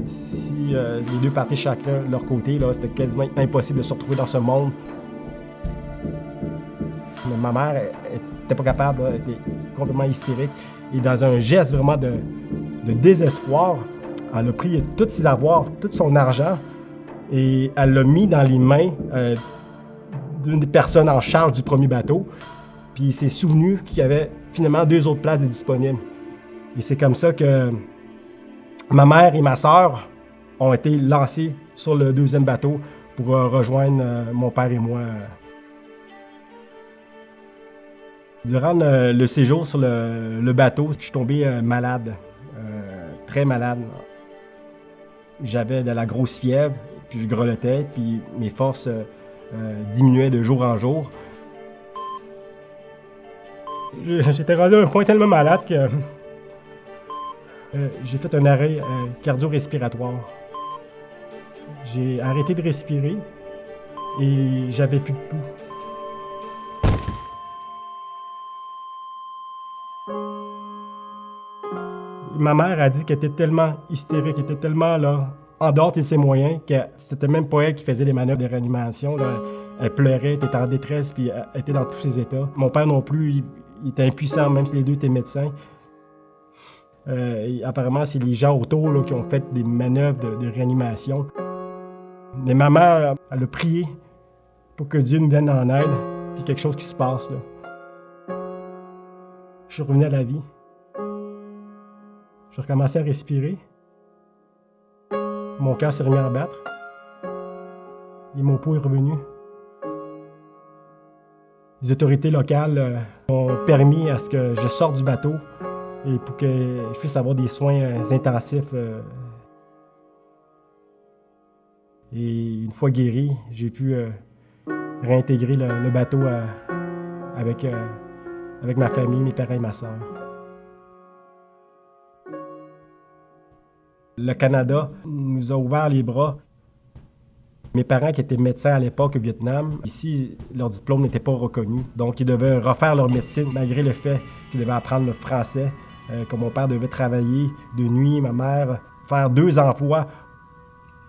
Si les 2 partaient chacun de leur côté, là, c'était quasiment impossible de se retrouver dans ce monde. Mais ma mère n'était pas capable, elle était complètement hystérique. Et dans un geste vraiment de désespoir, elle a pris tous ses avoirs, tout son argent, et elle l'a mis dans les mains d'une des personnes en charge du premier bateau. Puis il s'est souvenu qu'il y avait finalement 2 autres places disponibles. Et c'est comme ça que ma mère et ma sœur ont été lancées sur le deuxième bateau pour rejoindre mon père et moi. Durant le séjour sur le bateau, je suis tombé malade, très malade. J'avais de la grosse fièvre, puis je grelottais, puis mes forces diminuaient de jour en jour. J'étais rendu à un point tellement malade que j'ai fait un arrêt cardio-respiratoire. J'ai arrêté de respirer et j'avais plus de pouls. Ma mère a dit qu'elle était tellement hystérique, qu'elle était tellement là, en dehors de ses moyens, que c'était même pas elle qui faisait les manœuvres de réanimation. Là. Elle pleurait, elle était en détresse, puis elle était dans tous ses états. Mon père non plus, il était impuissant, même si les 2 étaient médecins. Apparemment, c'est les gens autour là, qui ont fait des manœuvres de réanimation. Mais ma mère, elle a prié pour que Dieu nous vienne en aide, puis quelque chose qui se passe. Là. Je suis revenu à la vie. J'ai recommencé à respirer. Mon cœur s'est remis à battre. Et mon pouls est revenu. Les autorités locales ont permis à ce que je sorte du bateau et pour que je puisse avoir des soins intensifs. Et une fois guéri, j'ai pu réintégrer le bateau avec ma famille, mes parents et ma sœur. Le Canada nous a ouvert les bras. Mes parents qui étaient médecins à l'époque au Vietnam, ici, leur diplôme n'était pas reconnu. Donc, ils devaient refaire leur médecine malgré le fait qu'ils devaient apprendre le français. Comme mon père devait travailler de nuit, ma mère faire 2 emplois.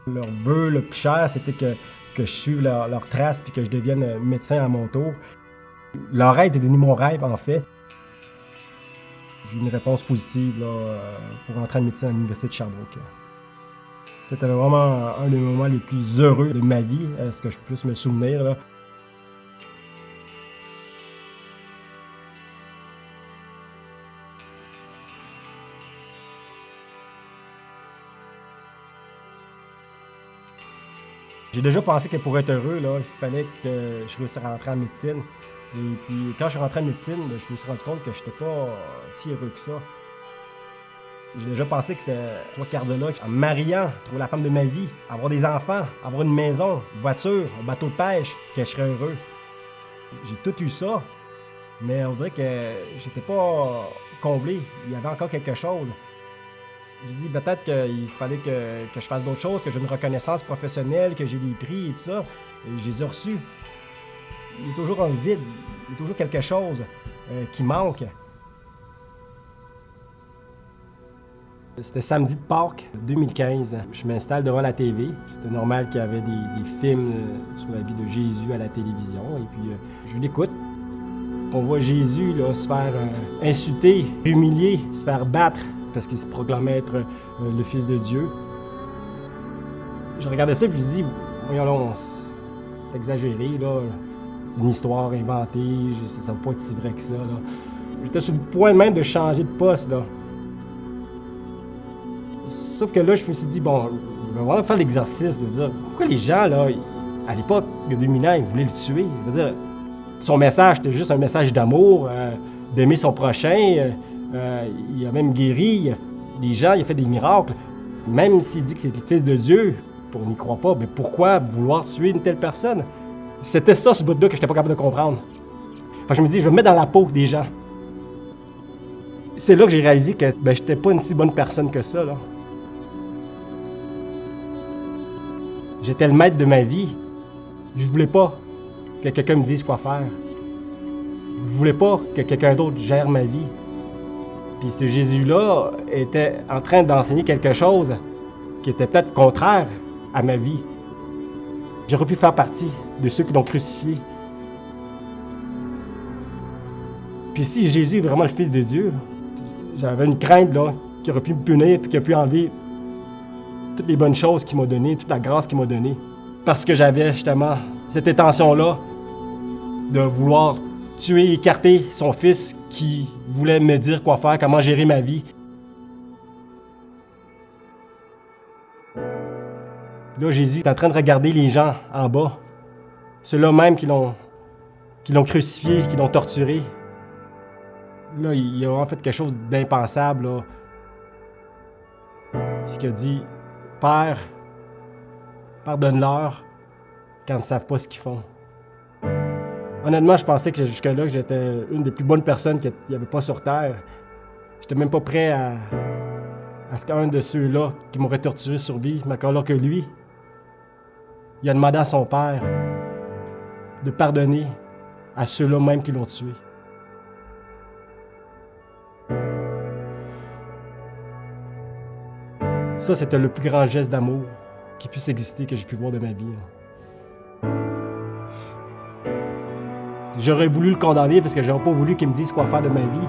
Leur vœu le plus cher, c'était que je suive leur trace puis que je devienne médecin à mon tour. Leur aide est devenu mon rêve, en fait. J'ai eu une réponse positive là, pour entrer en médecine à l'Université de Sherbrooke. C'était vraiment un des moments les plus heureux de ma vie, ce que je puisse me souvenir. Là. J'ai déjà pensé que pour être heureux, là, il fallait que je réussisse à rentrer en médecine. Et puis, quand je suis rentré en médecine, je me suis rendu compte que je n'étais pas si heureux que ça. J'ai déjà pensé que c'était, cardiologue, en me mariant, trouver la femme de ma vie, avoir des enfants, avoir une maison, une voiture, un bateau de pêche, que je serais heureux. J'ai tout eu ça, mais on dirait que j'étais pas comblé. Il y avait encore quelque chose. J'ai dit peut-être qu'il fallait que je fasse d'autres choses, que j'ai une reconnaissance professionnelle, que j'ai des prix et tout ça. Et je les ai reçus. Il y a toujours un vide, il y a toujours quelque chose qui manque. C'était samedi de Pâques 2015. Je m'installe devant la TV. C'était normal qu'il y avait des films sur la vie de Jésus à la télévision. Et puis, je l'écoute. On voit Jésus là, se faire insulter, humilier, se faire battre parce qu'il se proclamait être le Fils de Dieu. Je regardais ça et je me dis, voyons là, c'est exagéré, là. C'est une histoire inventée, ça ne va pas être si vrai que ça. Là. J'étais sur le point même de changer de poste. Là. Sauf que là, je me suis dit, bon, je vais vraiment faire l'exercice de dire, pourquoi les gens, là, à l'époque, il y a 2000 ans, ils voulaient le tuer? Je veux dire, son message, c'était juste un message d'amour, d'aimer son prochain. Il a même guéri des gens, il a fait des miracles. Même s'il dit que c'est le Fils de Dieu, on n'y croit pas, mais pourquoi vouloir tuer une telle personne? C'était ça, ce bout-là, que je n'étais pas capable de comprendre. Fait que je me dis, je vais me mettre dans la peau des gens. C'est là que j'ai réalisé que je n'étais pas une si bonne personne que ça, là. J'étais le maître de ma vie. Je voulais pas que quelqu'un me dise quoi faire. Je voulais pas que quelqu'un d'autre gère ma vie. Puis ce Jésus-là était en train d'enseigner quelque chose qui était peut-être contraire à ma vie. J'aurais pu faire partie de ceux qui l'ont crucifié. Puis si Jésus est vraiment le Fils de Dieu, j'avais une crainte là, qui aurait pu me punir et qui a pu enlever toutes les bonnes choses qu'il m'a données, toute la grâce qu'il m'a donnée. Parce que j'avais justement cette intention-là de vouloir tuer, écarter son fils qui voulait me dire quoi faire, comment gérer ma vie. Là, Jésus est en train de regarder les gens en bas, ceux-là même qui l'ont crucifié, qui l'ont torturé. Là, il a vraiment fait quelque chose d'impensable. Là. Ce qu'il a dit, « Père, pardonne-leur quand ils ne savent pas ce qu'ils font. » Honnêtement, je pensais que jusque-là, que j'étais une des plus bonnes personnes qu'il n'y avait pas sur Terre. J'étais même pas prêt à ce qu'un de ceux-là qui m'aurait torturé survive, mais encore là que lui, il a demandé à son père de pardonner à ceux-là même qui l'ont tué. Ça, c'était le plus grand geste d'amour qui puisse exister, que j'ai pu voir de ma vie. Là. J'aurais voulu le condamner parce que j'aurais pas voulu qu'il me dise quoi faire de ma vie.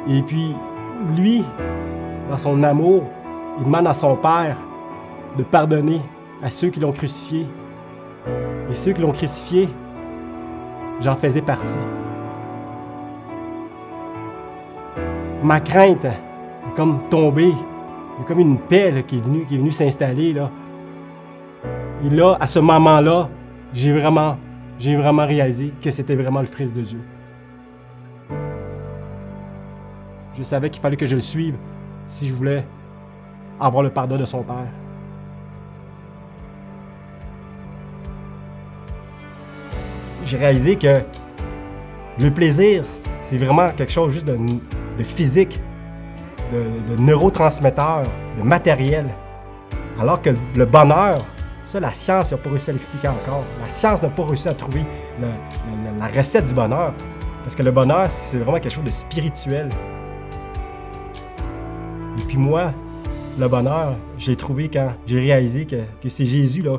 Et puis, lui, dans son amour, il demande à son père de pardonner à ceux qui l'ont crucifié. Et ceux qui l'ont crucifié, j'en faisais partie. Ma crainte est comme tombée Il y a comme une paix là, qui est venue s'installer. Là. Et là, à ce moment-là, j'ai vraiment réalisé que c'était vraiment le Fils de Dieu. Je savais qu'il fallait que je le suive si je voulais avoir le pardon de son Père. J'ai réalisé que le plaisir, c'est vraiment quelque chose juste de physique, de neurotransmetteur, de matériel. Alors que le bonheur, ça, la science n'a pas réussi à l'expliquer encore. La science n'a pas réussi à trouver la recette du bonheur. Parce que le bonheur, c'est vraiment quelque chose de spirituel. Et puis moi, le bonheur, j'ai trouvé quand j'ai réalisé que c'est Jésus, là,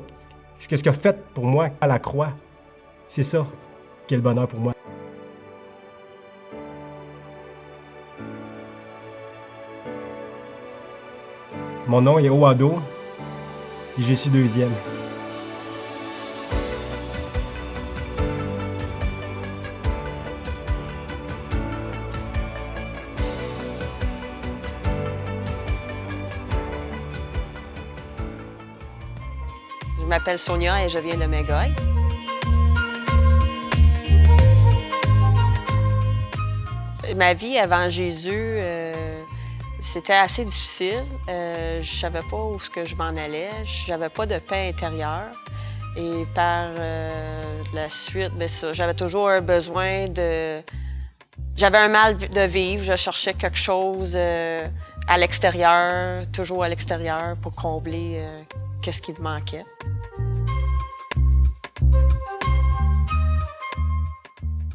ce qu'il a fait pour moi à la croix. C'est ça qui est le bonheur pour moi. Mon nom est Oado et je suis deuxième. Je m'appelle Sonia et je viens de Mégoy. Ma vie avant Jésus, c'était assez difficile. Je ne savais pas où je m'en allais. Je n'avais pas de paix intérieure. Et par la suite, j'avais toujours un besoin de... J'avais un mal de vivre. Je cherchais quelque chose à l'extérieur, toujours à l'extérieur, pour combler ce qui me manquait.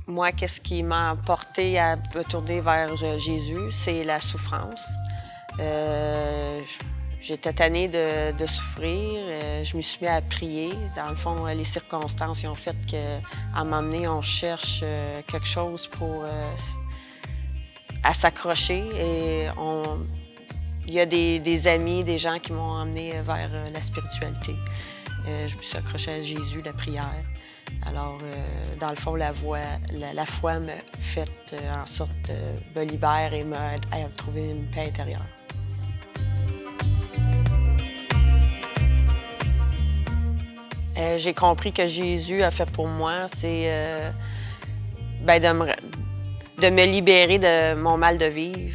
Moi, qu'est-ce qui m'a porté à me tourner vers Jésus, c'est la souffrance. J'étais tannée de souffrir. Je me suis mis à prier. Dans le fond, les circonstances ont fait qu'à un moment donné, on cherche quelque chose pour à s'accrocher. Et il y a des amis, des gens qui m'ont emmené vers la spiritualité. Je me suis accrochée à Jésus, la prière. Alors, dans le fond, la foi m'a fait en sorte me libère et m'aide à trouver une paix intérieure. J'ai compris que Jésus a fait pour moi, c'est de me libérer de mon mal de vivre.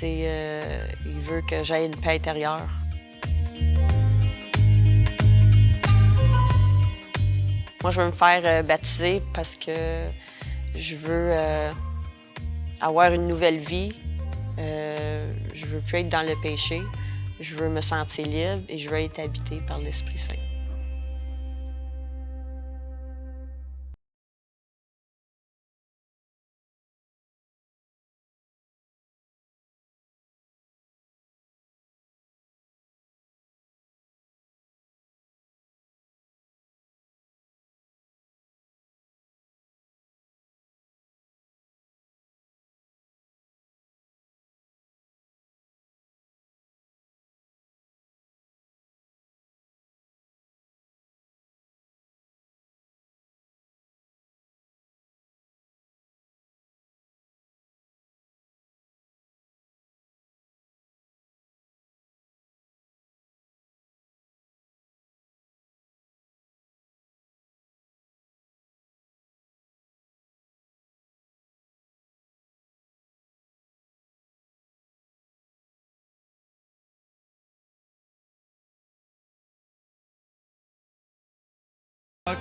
Il veut que j'aie une paix intérieure. Moi, je veux me faire baptiser parce que je veux avoir une nouvelle vie. Je veux plus être dans le péché. Je veux me sentir libre et je veux être habité par l'Esprit Saint.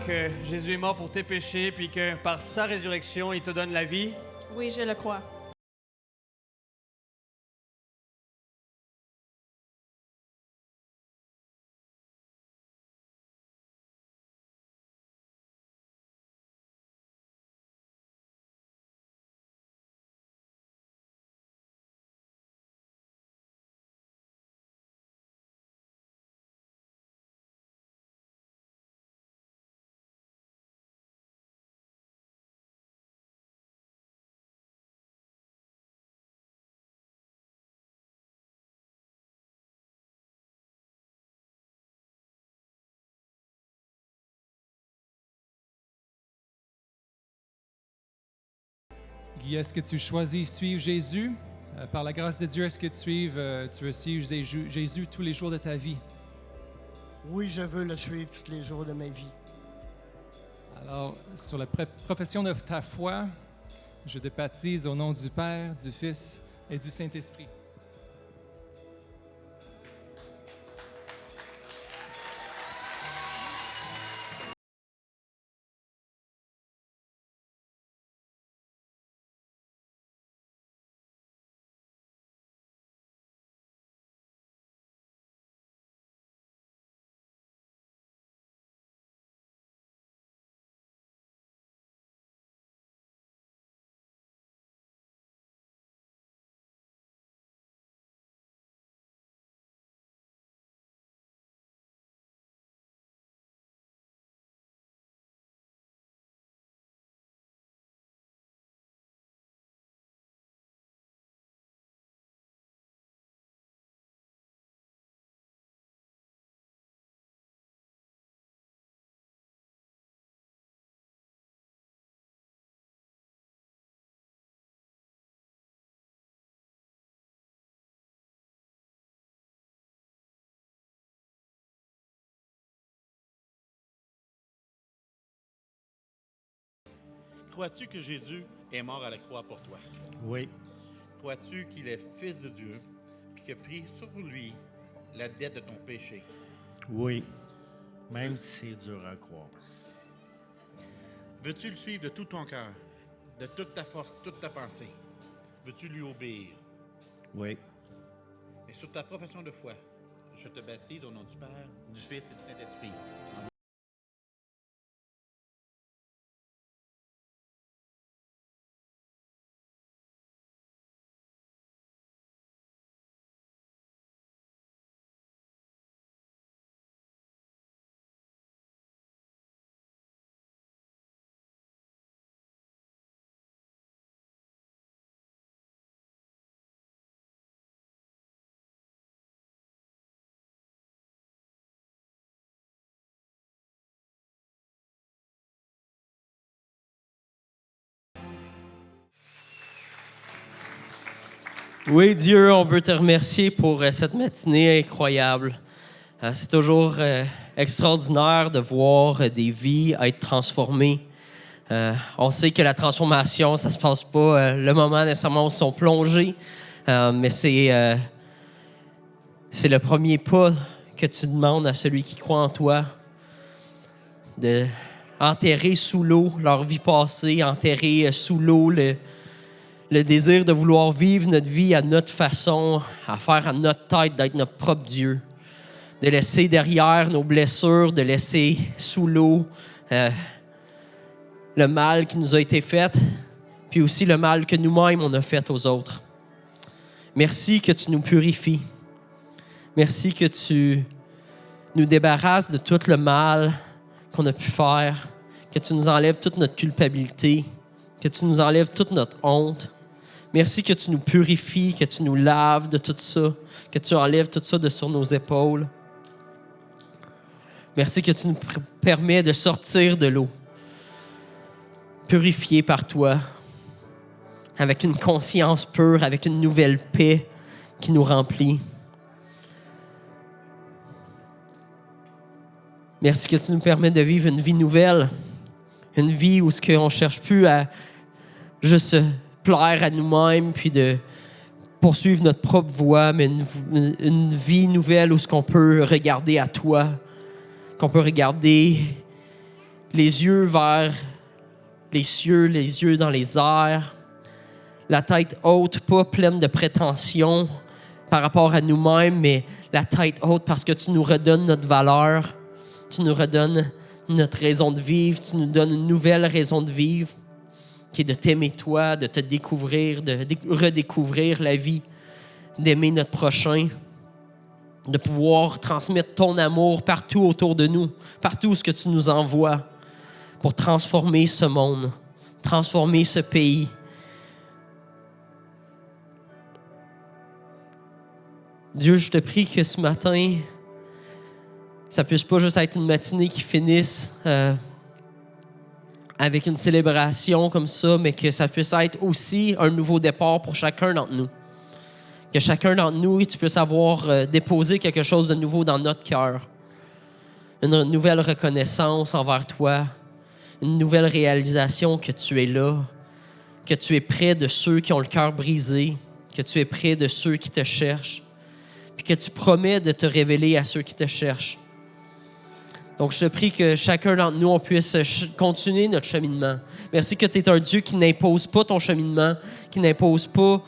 Que Jésus est mort pour tes péchés, puis que par sa résurrection, il te donne la vie. Oui, je le crois. Guy, est-ce que tu choisis suivre Jésus? Par la grâce de Dieu, est-ce que tu veux suivre Jésus tous les jours de ta vie? Oui, je veux le suivre tous les jours de ma vie. Alors, sur la profession de ta foi, je te baptise au nom du Père, du Fils et du Saint-Esprit. Crois-tu que Jésus est mort à la croix pour toi? Oui, Crois-tu qu'il est Fils de Dieu et qu'il a pris sur lui la dette de ton péché? oui, même si c'est dur à croire. Veux-tu le suivre de tout ton cœur, de toute ta force, toute ta pensée? Veux-tu lui obéir? Oui, Et sur ta profession de foi, je te baptise au nom du Père, du Fils et du Saint-Esprit. Oui, Dieu, on veut te remercier pour cette matinée incroyable. C'est toujours extraordinaire de voir des vies être transformées. On sait que la transformation, ça se passe pas le moment nécessairement où ils sont plongés, mais c'est le premier pas que tu demandes à celui qui croit en toi, de enterrer sous l'eau leur vie passée, enterrer sous l'eau le désir de vouloir vivre notre vie à notre façon, à faire à notre tête, d'être notre propre Dieu. De laisser derrière nos blessures, de laisser sous l'eau le mal qui nous a été fait, puis aussi le mal que nous-mêmes on a fait aux autres. Merci que tu nous purifies. Merci que tu nous débarrasses de tout le mal qu'on a pu faire, que tu nous enlèves toute notre culpabilité, que tu nous enlèves toute notre honte. Merci que tu nous purifies, que tu nous laves de tout ça, que tu enlèves tout ça de sur nos épaules. Merci que tu nous permets de sortir de l'eau, purifiés par toi, avec une conscience pure, avec une nouvelle paix qui nous remplit. Merci que tu nous permets de vivre une vie nouvelle, une vie où on ne cherche plus à juste plaire à nous-mêmes puis de poursuivre notre propre voie, mais une vie nouvelle où on peut regarder à toi, qu'on peut regarder les yeux vers les cieux, les yeux dans les airs, la tête haute, pas pleine de prétention par rapport à nous-mêmes, mais la tête haute parce que tu nous redonnes notre valeur, tu nous redonnes notre raison de vivre, tu nous donnes une nouvelle raison de vivre, qui est de t'aimer toi, de te découvrir, de redécouvrir la vie, d'aimer notre prochain, de pouvoir transmettre ton amour partout autour de nous, partout où ce que tu nous envoies pour transformer ce monde, transformer ce pays. Dieu, je te prie que ce matin, ça ne puisse pas juste être une matinée qui finisse avec une célébration comme ça, mais que ça puisse être aussi un nouveau départ pour chacun d'entre nous. Que chacun d'entre nous, tu puisses avoir déposé quelque chose de nouveau dans notre cœur. Une nouvelle reconnaissance envers toi. Une nouvelle réalisation que tu es là. Que tu es près de ceux qui ont le cœur brisé. Que tu es près de ceux qui te cherchent. Puis que tu promets de te révéler à ceux qui te cherchent. Donc, je te prie que chacun d'entre nous, on puisse continuer notre cheminement. Merci que tu es un Dieu qui n'impose pas ton cheminement, qui n'impose pas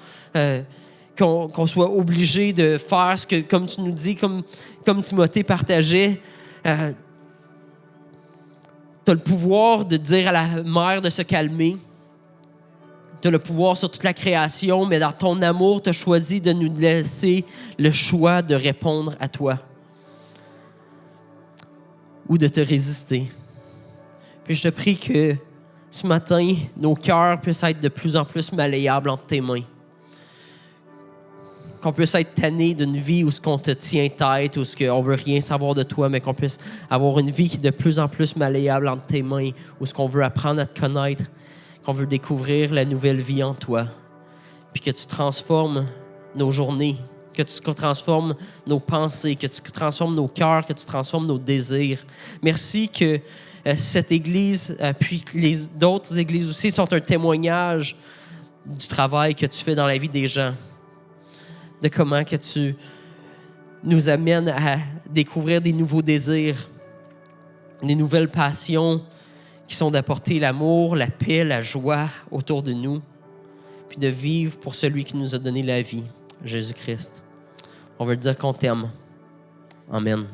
qu'on soit obligé de faire ce que, comme tu nous dis, comme Timothée partageait, tu as le pouvoir de dire à la mer de se calmer. Tu as le pouvoir sur toute la création, mais dans ton amour, tu as choisi de nous laisser le choix de répondre à toi ou de te résister. Puis je te prie que ce matin, nos cœurs puissent être de plus en plus malléables entre tes mains. Qu'on puisse être tanné d'une vie où ce qu'on te tient tête, où ce qu'on veut rien savoir de toi, mais qu'on puisse avoir une vie qui est de plus en plus malléable entre tes mains, où ce qu'on veut apprendre à te connaître, qu'on veut découvrir la nouvelle vie en toi. Puis que tu transformes nos journées, que tu transformes nos pensées, que tu transformes nos cœurs, que tu transformes nos désirs. Merci que cette Église, puis les d'autres églises aussi, sont un témoignage du travail que tu fais dans la vie des gens, de comment que tu nous amènes à découvrir des nouveaux désirs, des nouvelles passions qui sont d'apporter l'amour, la paix, la joie autour de nous, puis de vivre pour celui qui nous a donné la vie, Jésus-Christ. On veut dire qu'on t'aime. Amen.